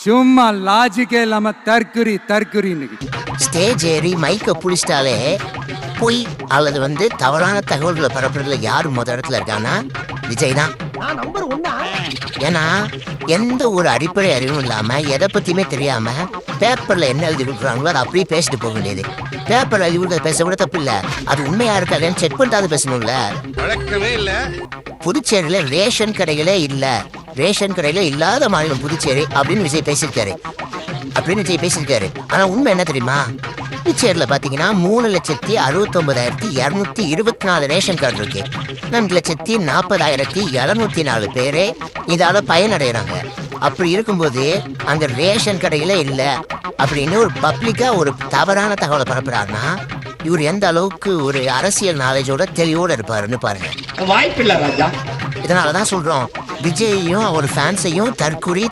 சும்மா லாஜிக்கே இல்லாம தற்குறின்னு ஸ்டேஜ் ஏறி மைக்க புடிச்சிட்டாலே பொய் அல்லது தவறான தகவல்களை பரப்புறதுல யாரு முத இடத்துல இருக்கானா விஜய் தான். ஏன்னா எந்த ஒரு அடிப்படை அறிவும் இல்லாம எதை பத்தியுமே தெரியாம பேப்பர்ல என்ன எழுதி கொடுக்குறாங்களோ அதை அப்படியே பேசிட்டு போக வேண்டியது. பேப்பர்ல எழுதி கொடுக்க பேச கூட தப்பு இல்ல, அது உண்மையா இருக்காதுன்னு செக் பண்ணிட்டாது பேசணும்ல. புதுச்சேரியில ரேஷன் கடைகளே இல்ல, ரேஷன் கடையில இல்லாத மாநிலம் புதுச்சேரி அப்படின்னு விஜய் பேசியிருக்காரு. ஆனா உண்மை என்ன தெரியுமா? புதுச்சேரியில பாத்தீங்கன்னா 3,69,224 ரேஷன் கார்டு இருக்கு. 2,40,704 பேரே இதால பயனடைகிறாங்க. அப்படி இருக்கும்போது அங்க ரேஷன் கடையில இல்ல அப்படின்னு ஒரு பப்ளிக்கா ஒரு தவறான தகவலை பரப்புறாருன்னா இவர் எந்த அளவுக்கு ஒரு அரசியல் நாலேஜோட தெளிவோட இருப்பாருன்னு பாருங்க. வாய்ப்பில்லை ராஜா. இதனாலதான் சொல்றோம், விஜயையும் அவர் ஃபேன்ஸையும் தற்குறி.